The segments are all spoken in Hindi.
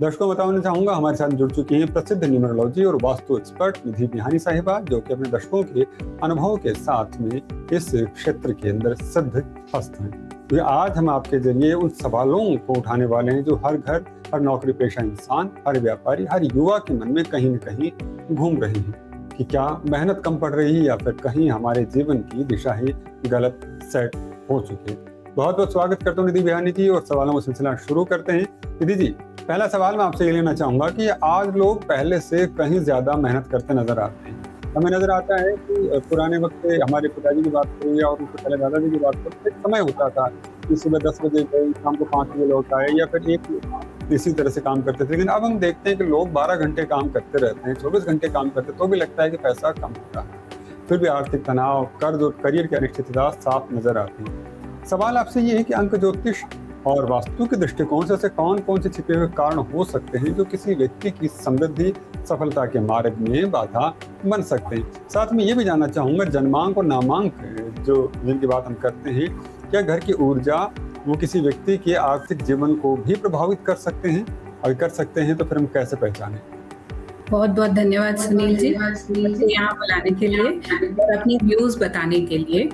दर्शकों बताना चाहूंगा, हमारे साथ जुड़ चुकी हैं प्रसिद्ध न्यूमरोलॉजी और वास्तु एक्सपर्ट निधि बिहानी साहिबा, जो कि अपने दर्शकों के अनुभव के साथ में इस क्षेत्र के अंदर सिद्ध हस्त हैं। तो आज हम आपके जरिए उन सवालों को उठाने वाले हैं जो हर घर, हर नौकरी पेशा इंसान, हर व्यापारी, हर युवा के मन में कहीं न कहीं घूम रही है कि क्या मेहनत कम पड़ रही है या फिर कहीं हमारे जीवन की दिशा ही गलत सेट हो चुकी है। बहुत बहुत स्वागत करता हूँ निधि बिहानी जी, और सवालों का सिलसिला शुरू करते हैं। निधि जी, पहला सवाल मैं आपसे ये लेना चाहूंगा कि आज लोग पहले से कहीं ज्यादा मेहनत करते नजर आते हैं। हमें नजर आता है कि पुराने वक्त से हमारे पिताजी की बात करूँ या उनसे पहले दादाजी की बात करूँ, एक समय होता था कि सुबह 10 बजे गए, शाम को 5 बजे लौट आए, या फिर एक इसी तरह से काम करते थे। लेकिन अब हम देखते हैं कि लोग 12 घंटे काम करते रहते हैं, 24 घंटे काम करते, तो भी लगता है कि पैसा कम होता है। फिर भी आर्थिक तनाव, कर्ज और करियर की अनिश्चितता साफ नजर आती है। सवाल आपसे ये है कि अंक ज्योतिष और वास्तु के दृष्टिकोण से ऐसे कौन कौन से छिपे हुए कारण हो सकते हैं जो किसी व्यक्ति की समृद्धि, सफलता के मार्ग में बाधा बन सकते हैं। साथ में ये भी जानना चाहूंगा, जन्मांक और नामांक जो जिनकी बात हम करते हैं, क्या घर की ऊर्जा वो किसी व्यक्ति के आर्थिक जीवन को भी प्रभावित कर सकते हैं? अगर कर सकते हैं तो फिर हम कैसे पहचानें? बहुत बहुत धन्यवाद सुनील जी, मुझे यहाँ बुलाने के लिए और अपनी व्यूज बताने के लिए।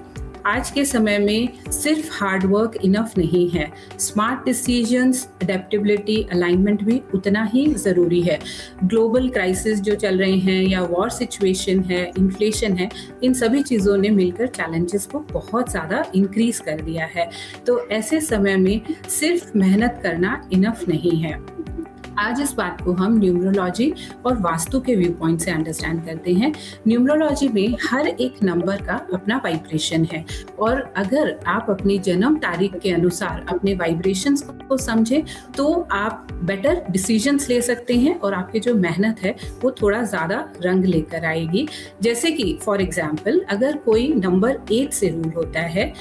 आज के समय में सिर्फ हार्ड वर्क इनफ नहीं है, स्मार्ट डिसीजंस, अडेप्टेबिलिटी, अलाइनमेंट भी उतना ही ज़रूरी है। ग्लोबल क्राइसिस जो चल रहे हैं या वॉर सिचुएशन है, इन्फ्लेशन है, इन सभी चीज़ों ने मिलकर चैलेंजेस को बहुत ज़्यादा इंक्रीज कर दिया है। तो ऐसे समय में सिर्फ मेहनत करना इनफ नहीं है। आज इस बात को हम न्यूमरोलॉजी और वास्तु के व्यू पॉइंट से अंडरस्टैंड करते हैं। न्यूमरोलॉजी में हर एक नंबर का अपना वाइब्रेशन है, और अगर आप अपनी जन्म तारीख के अनुसार अपने वाइब्रेशंस को समझें तो आप बेटर डिसीजंस ले सकते हैं और आपकी जो मेहनत है वो थोड़ा ज़्यादा रंग लेकर आएगी। जैसे कि फॉर एग्जाम्पल, अगर कोई नंबर 8 से रूल होता है,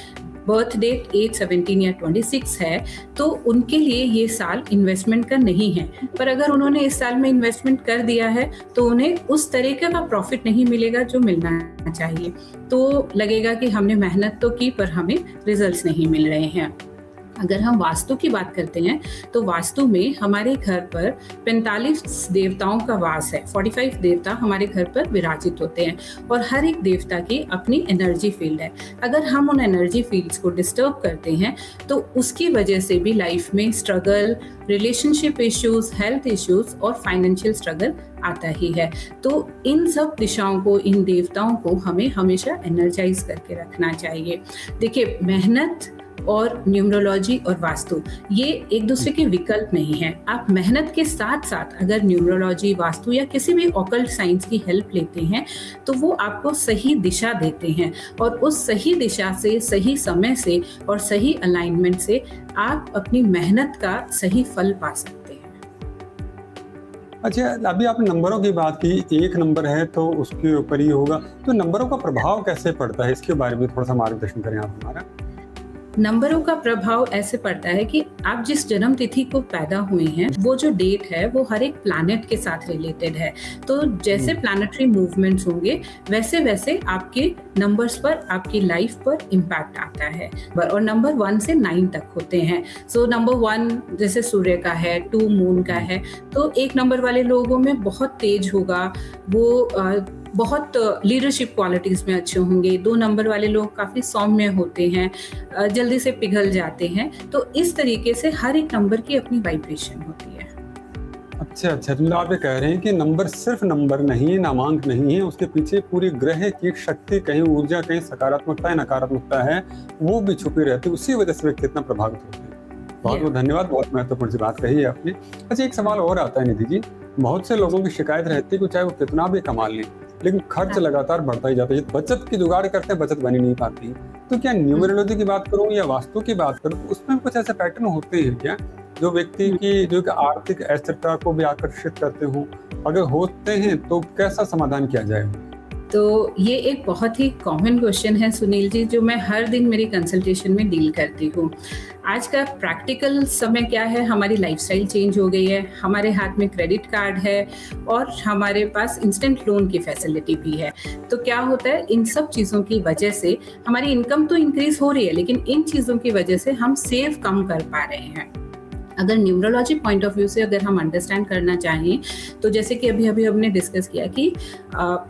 बर्थ डेट 8, 17 या 26 है, तो उनके लिए ये साल इन्वेस्टमेंट का नहीं है। पर अगर उन्होंने इस साल में इन्वेस्टमेंट कर दिया है तो उन्हें उस तरीके का प्रॉफिट नहीं मिलेगा जो मिलना चाहिए। तो लगेगा कि हमने मेहनत तो की पर हमें रिजल्ट्स नहीं मिल रहे हैं। अगर हम वास्तु की बात करते हैं तो वास्तु में हमारे घर पर 45 देवताओं का वास है। 45 देवता हमारे घर पर विराजित होते हैं और हर एक देवता की अपनी एनर्जी फील्ड है। अगर हम उन एनर्जी फील्ड्स को डिस्टर्ब करते हैं तो उसकी वजह से भी लाइफ में struggle, relationship issues, health issues और फाइनेंशियल स्ट्रगल आता ही है। तो इन सब दिशाओं को, इन देवताओं को हमें हमेशा एनर्जाइज करके रखना चाहिए। देखिए, मेहनत और न्यूमरोलॉजी और वास्तु ये एक दूसरे के विकल्प नहीं है। आप मेहनत के साथ साथ अगर न्यूमरोलॉजी, वास्तु या किसी भी ऑकल्ट साइंस की हेल्प लेते हैं तो वो आपको सही दिशा देते हैं, और उस सही दिशा से, सही समय से और सही अलाइनमेंट से आप अपनी मेहनत का सही फल पा सकते हैं। अच्छा, अभी आपने नंबरों की बात की, एक नंबर है तो उसके ऊपर ही होगा, तो नंबरों का प्रभाव कैसे पड़ता है, इसके बारे में थोड़ा सा मार्गदर्शन करें आप हमारा। नंबरों का प्रभाव ऐसे पड़ता है कि आप जिस जन्म तिथि को पैदा हुए हैं, वो जो डेट है वो हर एक प्लैनेट के साथ रिलेटेड है। तो जैसे प्लैनेटरी मूवमेंट्स होंगे वैसे वैसे आपके नंबर्स पर, आपकी लाइफ पर इम्पैक्ट आता है। और नंबर 1 से 9 तक होते हैं। सो नंबर 1 जैसे सूर्य का है, 2 मून का है, तो एक नंबर वाले लोगों में बहुत तेज होगा, वो बहुत लीडरशिप क्वालिटीज़ में अच्छे होंगे। 2 नंबर वाले लोग काफ़ी सौम्य होते हैं, जल्दी से पिघल जाते हैं। तो इस तरीके से हर एक नंबर की अपनी वाइब्रेशन होती है। अच्छा, तो आप ये कह रहे हैं कि नंबर सिर्फ नंबर नहीं है, नामांक नहीं है, उसके पीछे पूरी ग्रह की शक्ति, कहीं ऊर्जा, कहीं सकारात्मकता है, नकारात्मकता है, वो भी छुपी रहती है। उसी वजह से व्यक्ति इतना प्रभावित होते हैं। बहुत बहुत धन्यवाद, बहुत महत्वपूर्ण सी बात कही है आपने। अच्छा, एक सवाल और आता है निधि जी, बहुत से लोगों की शिकायत रहती है कि चाहे वो कितना भी कमा लें लेकिन खर्च लगातार बढ़ता ही जाता है। बचत की जुगाड़ करते हैं, बचत बनी नहीं पाती। तो क्या न्यूमरोलॉजी की बात करूं या वास्तु की बात करूं, उसमें कुछ ऐसे पैटर्न होते हैं क्या जो व्यक्ति की जो आर्थिक अस्थिरता को भी आकर्षित करते हों? अगर होते हैं तो कैसा समाधान किया जाए? तो ये एक बहुत ही कॉमन क्वेश्चन है सुनील जी, जो मैं हर दिन मेरी कंसल्टेशन में डील करती हूँ। आज का प्रैक्टिकल समय क्या है, हमारी लाइफस्टाइल चेंज हो गई है, हमारे हाथ में क्रेडिट कार्ड है और हमारे पास इंस्टेंट लोन की फैसिलिटी भी है। तो क्या होता है, इन सब चीज़ों की वजह से हमारी इनकम तो इंक्रीज हो रही है, लेकिन इन चीज़ों की वजह से हम सेव कम कर पा रहे हैं। अगर न्यूमरोलॉजी पॉइंट ऑफ व्यू से अगर हम अंडरस्टैंड करना चाहें तो जैसे कि अभी हमने डिस्कस किया कि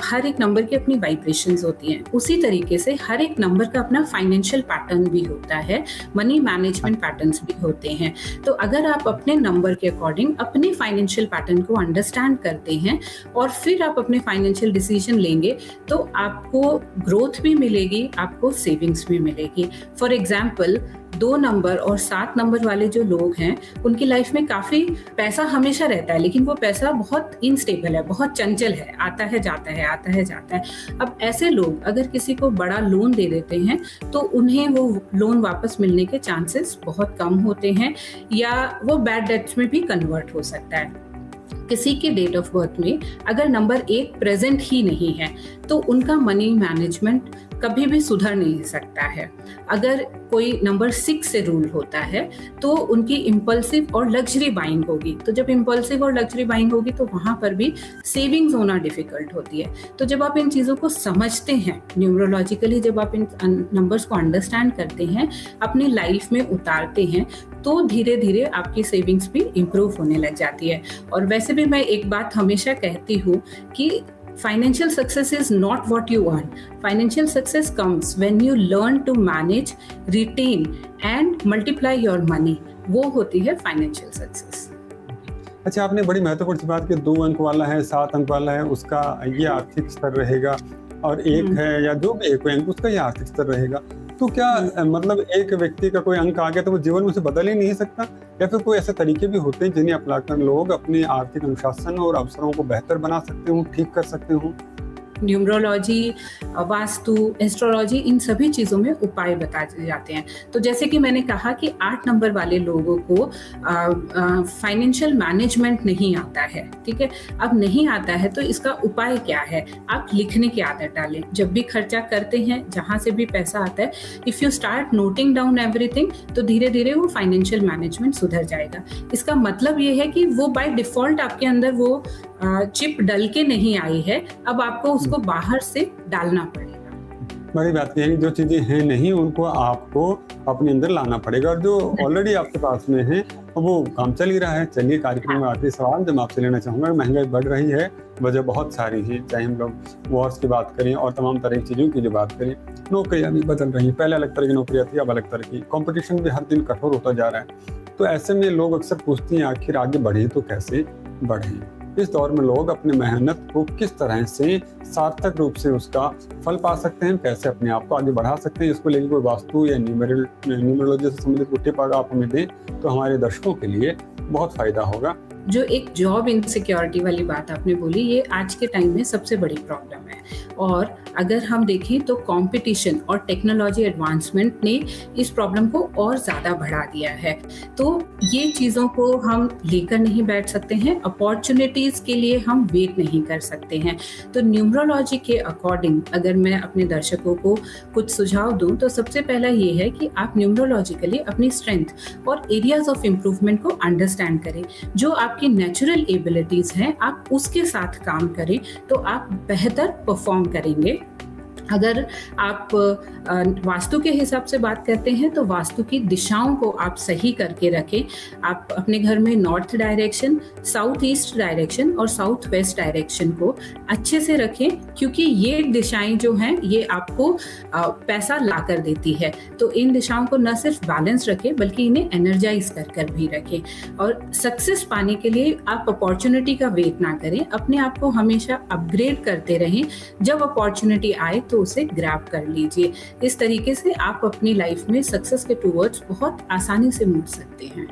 हर एक नंबर की अपनी वाइब्रेशंस होती हैं, उसी तरीके से हर एक नंबर का अपना फाइनेंशियल पैटर्न भी होता है, मनी मैनेजमेंट पैटर्न्स भी होते हैं। तो अगर आप अपने नंबर के अकॉर्डिंग अपने फाइनेंशियल पैटर्न को अंडरस्टैंड करते हैं और फिर आप अपने फाइनेंशियल डिसीजन लेंगे तो आपको ग्रोथ भी मिलेगी, आपको सेविंग्स भी मिलेगी। फॉर एग्जाम्पल 2 नंबर और 7 नंबर वाले जो लोग हैं उनकी लाइफ में काफ़ी पैसा हमेशा रहता है, लेकिन वो पैसा बहुत इनस्टेबल है, बहुत चंचल है, आता है जाता है, आता है जाता है। अब ऐसे लोग अगर किसी को बड़ा लोन दे देते हैं तो उन्हें वो लोन वापस मिलने के चांसेस बहुत कम होते हैं या वो बैड डेट्स में भी कन्वर्ट हो सकता है। किसी के डेट ऑफ बर्थ में अगर नंबर 1 प्रेजेंट ही नहीं है तो उनका मनी मैनेजमेंट कभी भी सुधर नहीं सकता है। अगर कोई नंबर 6 से रूल होता है तो उनकी इम्पल्सिव और लग्जरी बाइंग होगी, तो जब इम्पल्सिव और लग्जरी बाइंग होगी तो वहाँ पर भी सेविंग्स होना डिफिकल्ट होती है। तो जब आप इन चीज़ों को समझते हैं न्यूमरोलॉजिकली, जब आप इन नंबर्स को अंडरस्टैंड करते हैं, अपनी लाइफ में उतारते हैं, तो धीरे धीरे आपकी सेविंग्स भी इम्प्रूव होने लग जाती है। और वैसे भी मैं एक बात हमेशा कहती हूँ कि financial success is not what you earn. Financial success comes when you learn to manage, retain and multiply your money. वो होती है financial success. अच्छा, आपने बड़ी महत्वपूर्ण सी बात की, 2 अंक वाला है, 7 अंक वाला है, उसका ये आर्थिक स्तर रहेगा, और 1 है या जो भी एक अंक उसका ये आर्थिक स्तर रहेगा। तो क्या मतलब एक व्यक्ति का कोई अंक आ गया तो वो जीवन में उसे बदल ही नहीं सकता, या फिर कोई ऐसे तरीके भी होते हैं जिन्हें अपनाकर लोग अपने आर्थिक अनुशासन और अवसरों को बेहतर बना सकते हो, ठीक कर सकते हो? न्यूमरोलॉजी, वास्तु, एस्ट्रोलॉजी, इन सभी चीज़ों में उपाय बताए जाते हैं। तो जैसे कि मैंने कहा कि 8 नंबर वाले लोगों को फाइनेंशियल मैनेजमेंट नहीं आता है, ठीक है। अब नहीं आता है तो इसका उपाय क्या है? आप लिखने की आदत डालें। जब भी खर्चा करते हैं, जहाँ से भी पैसा आता है, if you start noting down everything, तो धीरे धीरे वो फाइनेंशियल मैनेजमेंट सुधर जाएगा। इसका मतलब ये है कि वो बाय डिफ़ॉल्ट आपके अंदर वो चिप डल के नहीं आई है, अब आपको उसको बाहर से डालना पड़ेगा। बड़ी बात यह है कि जो चीजें हैं नहीं उनको आपको अपने अंदर लाना पड़ेगा, और जो ऑलरेडी आपके पास में है वो काम चल ही रहा है। चलिए, कार्यक्रम में आखिरी सवाल जो मैं आपसे लेना चाहूँगा, महंगाई बढ़ रही है, वजह बहुत सारी है, चाहे हम लोग वॉर्स की बात करें और तमाम तरह की चीज़ों की जो बात करें, नौकरियाँ भी बदल रही हैं, पहले अलग तरह की नौकरियाँ थी, अब अलग तरह की, कंपटीशन भी हर दिन कठोर होता जा रहा है। तो ऐसे में लोग अक्सर पूछते हैं आखिर आगे बढ़े तो कैसे बढ़े। इस दौर में लोग अपनी मेहनत को किस तरह से सार्थक रूप से उसका फल पा सकते हैं, कैसे अपने आप को आगे बढ़ा सकते हैं, इसको लेकर कोई वास्तु या न्यूमरोलॉजी से संबंधित कोई टिप अगर आप हमें दें तो हमारे दर्शकों के लिए बहुत फायदा होगा। जो एक जॉब इनसिक्योरिटी वाली बात आपने बोली, ये आज के टाइम में सबसे बड़ी प्रॉब्लम है। और अगर हम देखें तो कंपटीशन और टेक्नोलॉजी एडवांसमेंट ने इस प्रॉब्लम को और ज़्यादा बढ़ा दिया है। तो ये चीज़ों को हम लेकर नहीं बैठ सकते हैं, अपॉर्चुनिटीज़ के लिए हम वेट नहीं कर सकते हैं। तो न्यूमरोलॉजी के अकॉर्डिंग अगर मैं अपने दर्शकों को कुछ सुझाव दूं तो सबसे पहला ये है कि आप न्यूमरोलॉजिकली अपनी स्ट्रेंथ और एरियाज ऑफ इम्प्रूवमेंट को अंडरस्टैंड करें। जो आपकी नेचुरल एबिलिटीज हैं आप उसके साथ काम करें तो आप बेहतर परफॉर्म करेंगे। अगर आप वास्तु के हिसाब से बात करते हैं तो वास्तु की दिशाओं को आप सही करके रखें। आप अपने घर में north direction, south east direction और साउथ वेस्ट डायरेक्शन को अच्छे से रखें, क्योंकि ये दिशाएं जो हैं ये आपको पैसा ला कर देती है। तो इन दिशाओं को न सिर्फ बैलेंस रखें बल्कि इन्हें एनर्जाइज कर भी रखें। और सक्सेस पाने के लिए आप अपॉर्चुनिटी का वेट ना करें, अपने आप को हमेशा अपग्रेड करते रहें। जब अपॉर्चुनिटी आए तो उसे ग्रैब कर लीजिए। इस तरीके से आप अपनी लाइफ में सक्सेस के टूवर्ड्स बहुत आसानी से मुड़ सकते हैं।